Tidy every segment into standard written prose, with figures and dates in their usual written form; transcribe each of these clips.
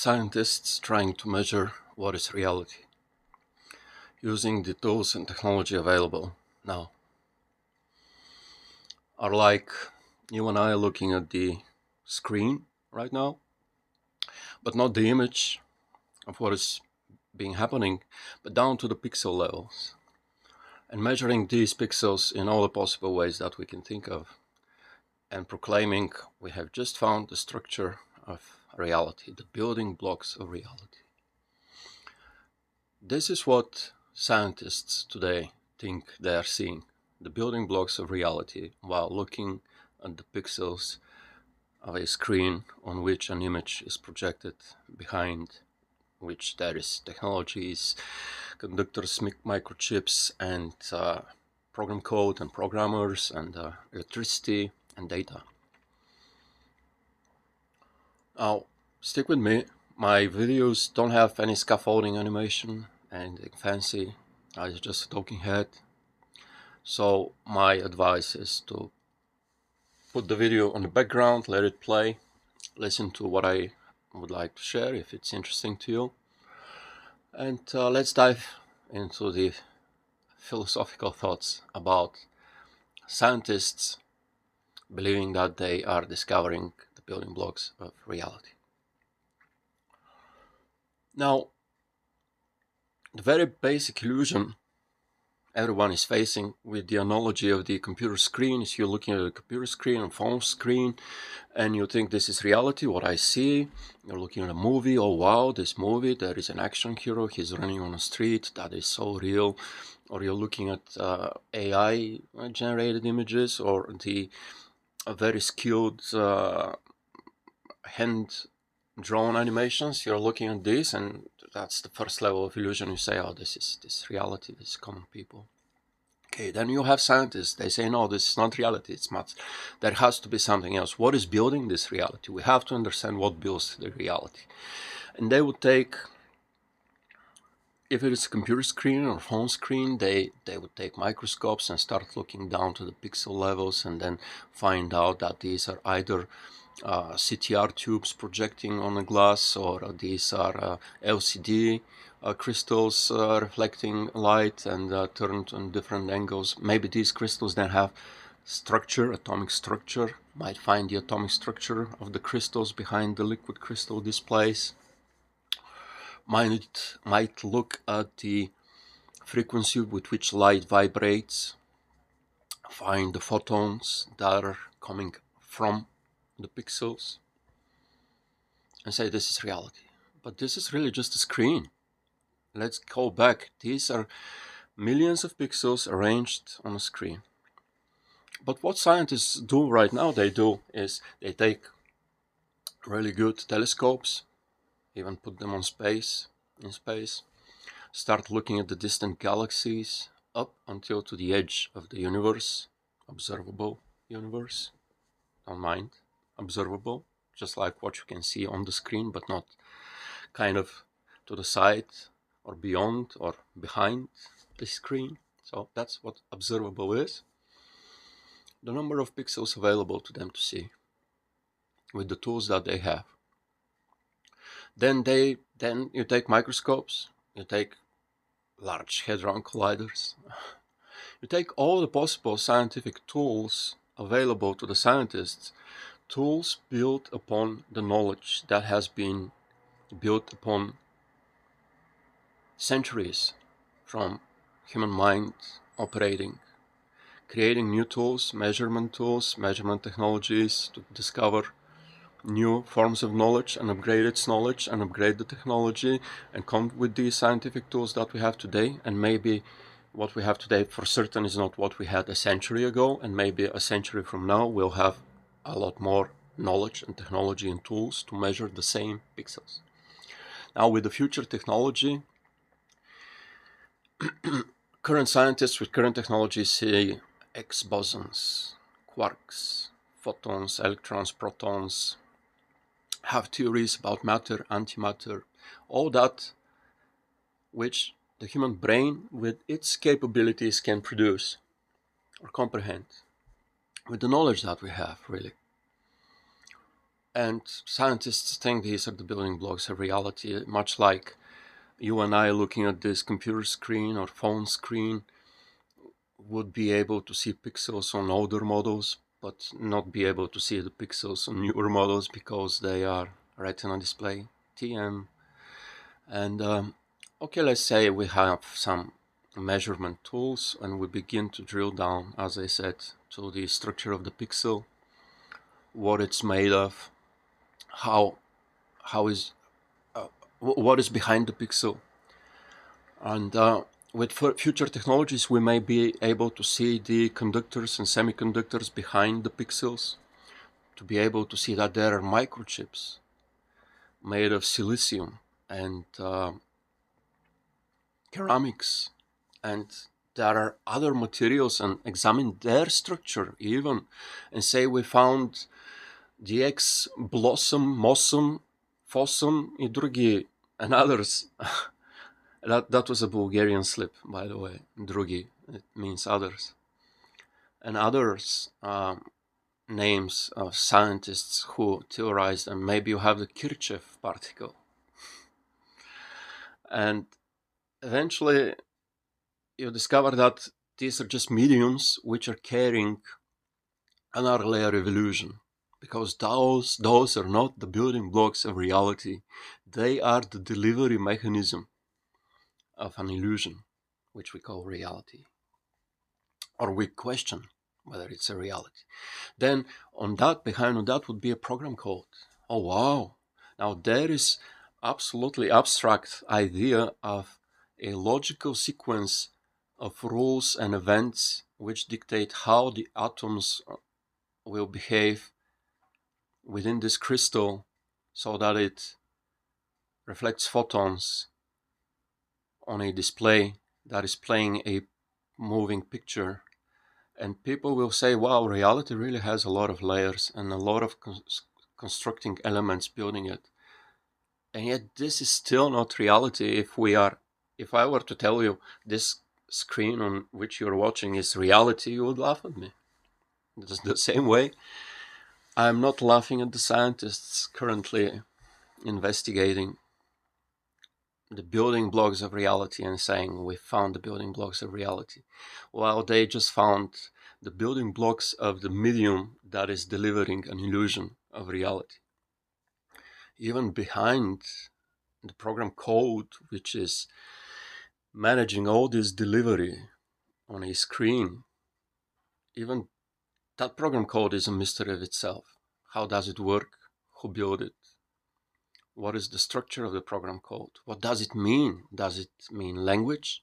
Scientists trying to measure what is reality, using the tools and technology available now, are like you and I looking at the screen right now, but not the image of what is being happening, but down to the pixel levels, and measuring these pixels in all the possible ways that we can think of, and proclaiming we have just found the structure of reality, the building blocks of reality. This is what scientists today think they are seeing, the building blocks of reality, while looking at the pixels of a screen on which an image is projected, behind which there is technologies, conductors, microchips, and program code and programmers and electricity and data. Now, stick with me. My videos don't have any scaffolding animation and fancy. I'm just a talking head. So my advice is to put the video on the background, let it play, listen to what I would like to share if it's interesting to you. And let's dive into the philosophical thoughts about scientists believing that they are discovering the building blocks of reality. Now, the very basic illusion everyone is facing with the analogy of the computer screen is you're looking at a computer screen and phone screen and you think this is reality, what I see. You're looking at a movie, oh wow, this movie, there is an action hero, he's running on a street, that is so real. Or you're looking at AI generated images, or the very skilled hand drawn animations. You're looking at this and that's the first level of illusion. You say, oh, this is reality, this is common people. Okay, then you have scientists, they say, no, this is not reality, it's math. There has to be something else. What is building this reality? We have to understand what builds the reality. And they would take, if it is a computer screen or phone screen, they would take microscopes and start looking down to the pixel levels and then find out that these are either CTR tubes projecting on a glass, or these are LCD crystals reflecting light and turned on different angles. Maybe these crystals then have structure, atomic structure, might find the atomic structure of the crystals behind the liquid crystal displays. Might look at the frequency with which light vibrates, find the photons that are coming from the pixels, and say this is reality. But this is really just a screen. Let's go back. These are millions of pixels arranged on a screen. But what scientists do right now, they take really good telescopes, even put them in space, start looking at the distant galaxies up until to the edge of the universe, observable universe, don't mind, observable, just like what you can see on the screen, but not kind of to the side or beyond or behind the screen. So that's what observable is. The number of pixels available to them to see with the tools that they have. Then you take microscopes, you take large hadron colliders, you take all the possible scientific tools available to the scientists, tools built upon the knowledge that has been built upon centuries from human mind operating, creating new tools, measurement technologies to discover new forms of knowledge and upgrade its knowledge and upgrade the technology and come with these scientific tools that we have today. And maybe what we have today for certain is not what we had a century ago, and maybe a century from now we'll have a lot more knowledge and technology and tools to measure the same pixels. Now with the future technology, current scientists with current technology see X bosons, quarks, photons, electrons, protons, have theories about matter, antimatter, all that which the human brain with its capabilities can produce or comprehend with the knowledge that we have, really. And scientists think these are the building blocks of reality, much like you and I looking at this computer screen or phone screen would be able to see pixels on older models, but not be able to see the pixels on newer models because they are retina display, TM. And okay, let's say we have some measurement tools and we begin to drill down, as I said, to the structure of the pixel, what it's made of, how is what is behind the pixel. And with future technologies, we may be able to see the conductors and semiconductors behind the pixels, to be able to see that there are microchips made of silicium and ceramics, and there are other materials, and examine their structure even, and say we found the X blossom, mossum, fossum, и други, and others. That was a Bulgarian slip, by the way. Drugi, it means others. And others names of scientists who theorized, and maybe you have the Kirchhoff particle. And eventually you discover that these are just mediums which are carrying another layer of illusion, because those are not the building blocks of reality. They are the delivery mechanism of an illusion, which we call reality, or we question whether it's a reality. Then behind that would be a program code. Oh wow! Now there is absolutely abstract idea of a logical sequence of rules and events which dictate how the atoms will behave within this crystal so that it reflects photons on a display that is playing a moving picture. And people will say, wow, reality really has a lot of layers and a lot of constructing elements building it. And yet this is still not reality. If I were to tell you this screen on which you're watching is reality, you would laugh at me. It's the same way I'm not laughing at the scientists currently investigating the building blocks of reality and saying we found the building blocks of reality. Well, they just found the building blocks of the medium that is delivering an illusion of reality. Even behind the program code, which is managing all this delivery on a screen, even that program code is a mystery of itself. How does it work? Who built it? What is the structure of the program code? What does it mean? Does it mean language?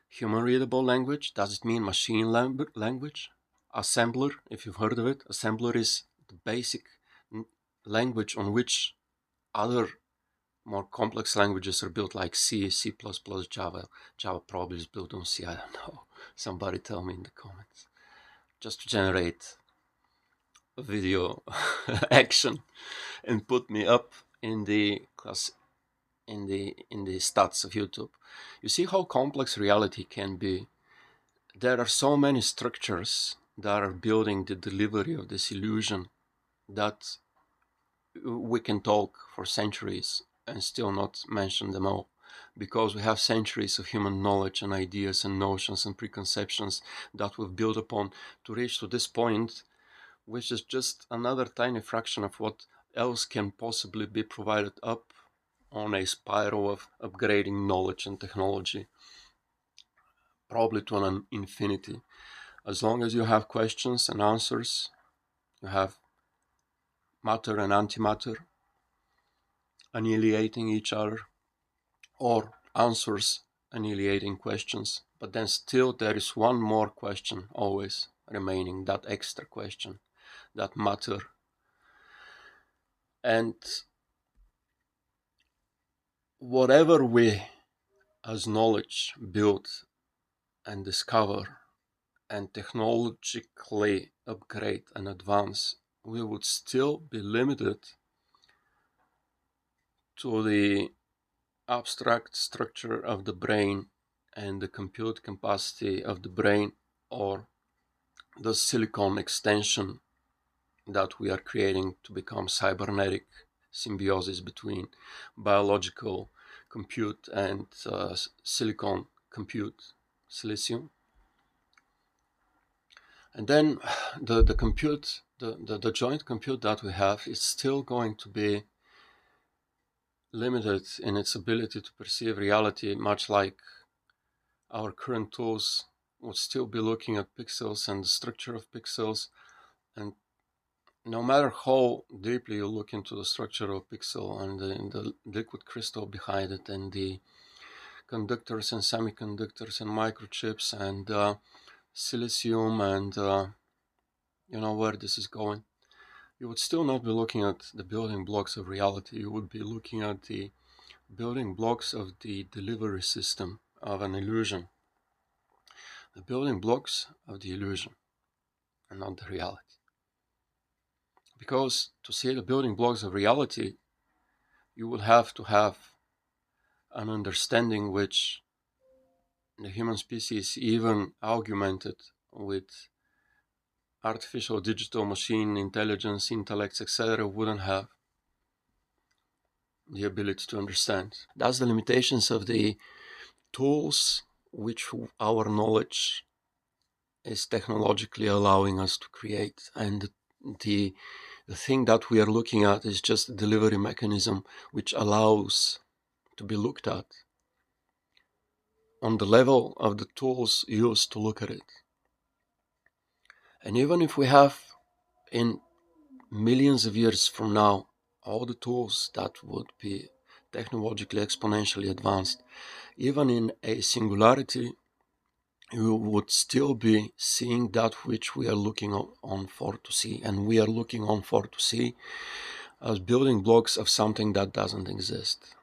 Human readable language? Does it mean machine language? Assembler, if you've heard of it. Assembler is the basic language on which other more complex languages are built, like C, C++, Java. Java probably is built on C, I don't know. Somebody tell me in the comments. Just to generate a video action and put me up in the class, in the stats of YouTube. You see how complex reality can be. There are so many structures that are building the delivery of this illusion that we can talk for centuries and still not mention them all, because we have centuries of human knowledge and ideas and notions and preconceptions that we've built upon to reach to this point, which is just another tiny fraction of what else can possibly be provided up on a spiral of upgrading knowledge and technology, probably to an infinity. As long as you have questions and answers, you have matter and antimatter annihilating each other, or answers annihilating questions. But then still there is one more question always remaining, that extra question, that matter. And whatever we as knowledge build and discover and technologically upgrade and advance, we would still be limited to the abstract structure of the brain and the compute capacity of the brain, or the silicon extension that we are creating to become cybernetic symbiosis between biological compute and silicon compute, silicium. And then the compute, the joint compute that we have is still going to be limited in its ability to perceive reality, much like our current tools would still be looking at pixels and the structure of pixels. And no matter how deeply you look into the structure of a pixel and the liquid crystal behind it and the conductors and semiconductors and microchips and silicium and you know where this is going, you would still not be looking at the building blocks of reality. You would be looking at the building blocks of the delivery system of an illusion. The building blocks of the illusion and not the reality. Because to see the building blocks of reality, you would have to have an understanding which the human species even augmented with artificial digital machine intelligence, intellects, etc. wouldn't have the ability to understand. That's the limitations of the tools which our knowledge is technologically allowing us to create. And the thing that we are looking at is just a delivery mechanism which allows to be looked at on the level of the tools used to look at it. And even if we have in millions of years from now all the tools that would be technologically exponentially advanced, even in a singularity, you would still be seeing that which we are looking on for to see. And we are looking on for to see as building blocks of something that doesn't exist.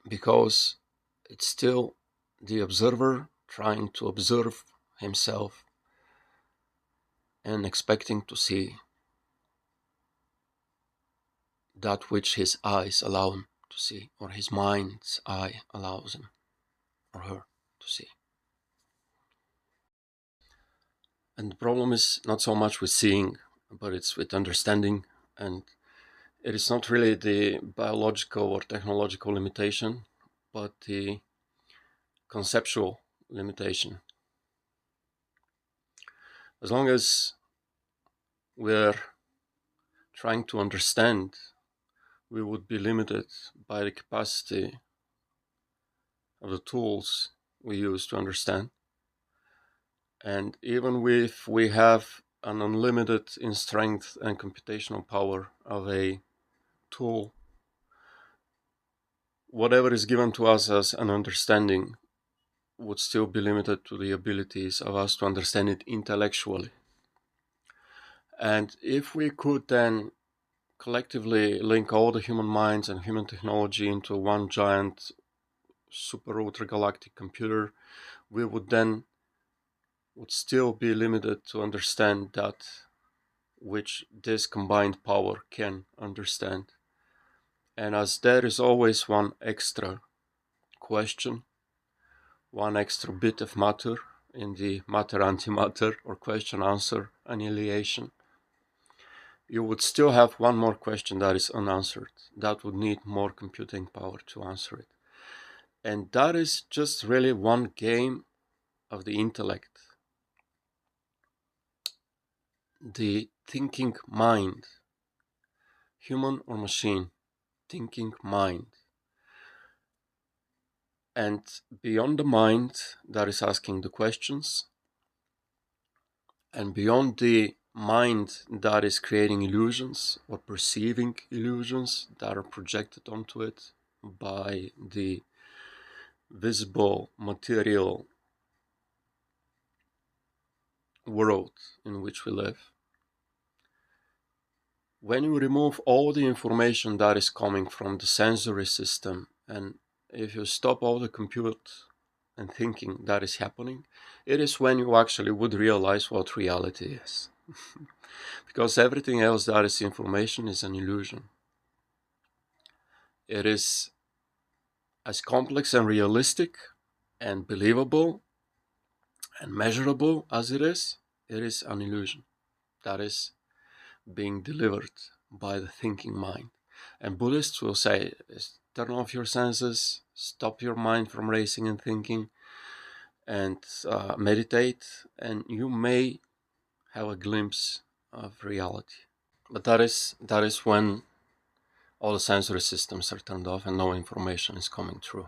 Because it's still the observer trying to observe himself and expecting to see that which his eyes allow him to see, or his mind's eye allows him or her to see. And the problem is not so much with seeing, but it's with understanding. And it is not really the biological or technological limitation, but the conceptual limitation. As long as we're trying to understand, we would be limited by the capacity of the tools we use to understand. And even if we have an unlimited in strength and computational power of a tool, whatever is given to us as an understanding would still be limited to the abilities of us to understand it intellectually. And if we could then collectively link all the human minds and human technology into one giant super ultra galactic computer, we would still be limited to understand that which this combined power can understand. And as there is always one extra question, one extra bit of matter in the matter-antimatter or question-answer annihilation, you would still have one more question that is unanswered. That would need more computing power to answer it. And that is just really one game of the intellect. The thinking mind, human or machine, thinking mind. And beyond the mind that is asking the questions, and beyond the mind that is creating illusions or perceiving illusions that are projected onto it by the visible material world in which we live. When you remove all the information that is coming from the sensory system, and if you stop all the compute and thinking that is happening, it is when you actually would realize what reality is. Because everything else that is information is an illusion. It is as complex and realistic and believable and measurable as it is an illusion. That is being delivered by the thinking mind. And Buddhists will say, turn off your senses, stop your mind from racing and thinking, and meditate, and you may have a glimpse of reality. But that is when all the sensory systems are turned off and no information is coming through.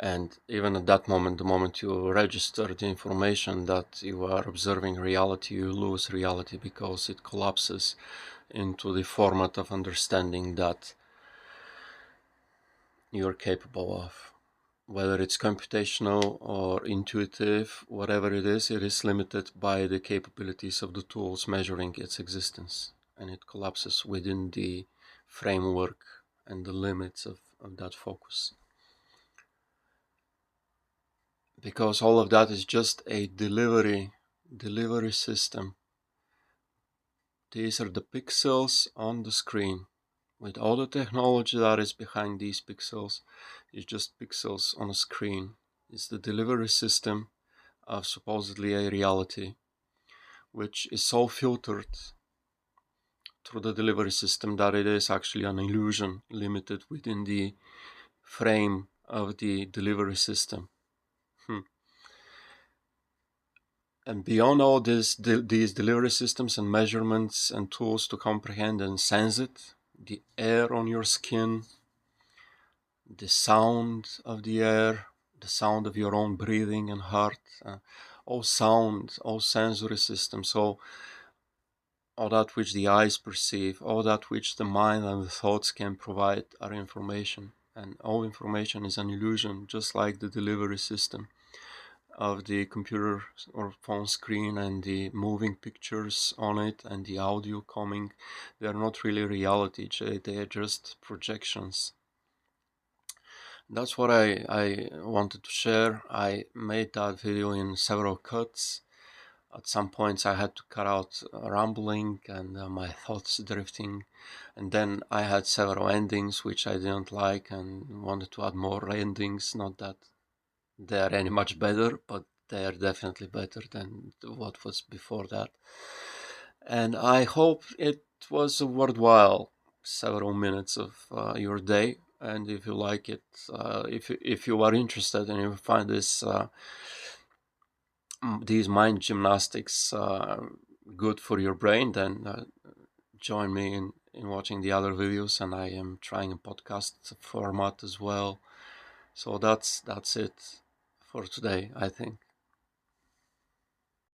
And even at that moment, the moment you register the information that you are observing reality, you lose reality because it collapses into the format of understanding that you're capable of. Whether it's computational or intuitive, whatever it is limited by the capabilities of the tools measuring its existence. And it collapses within the framework and the limits of that focus. Because all of that is just a delivery system. These are the pixels on the screen. With all the technology that is behind these pixels, it's just pixels on a screen. It's the delivery system of supposedly a reality, which is so filtered through the delivery system that it is actually an illusion limited within the frame of the delivery system. And beyond all these delivery systems and measurements and tools to comprehend and sense it, the air on your skin, the sound of the air, the sound of your own breathing and heart, all sound, all sensory systems, all that which the eyes perceive, all that which the mind and the thoughts can provide are information. And all information is an illusion, just like the delivery system of the computer or phone screen and the moving pictures on it and the audio coming. They are not really reality, they are just projections. That's what I wanted to share. I made that video in several cuts. At some points I had to cut out rambling and my thoughts drifting, and then I had several endings which I didn't like and wanted to add more endings. Not that they are any much better, but they are definitely better than what was before that. And I hope it was worthwhile several minutes of your day. And if you like it, if you are interested and you find this these mind gymnastics good for your brain, then join me in watching the other videos. And I am trying a podcast format as well. So that's it for today, I think.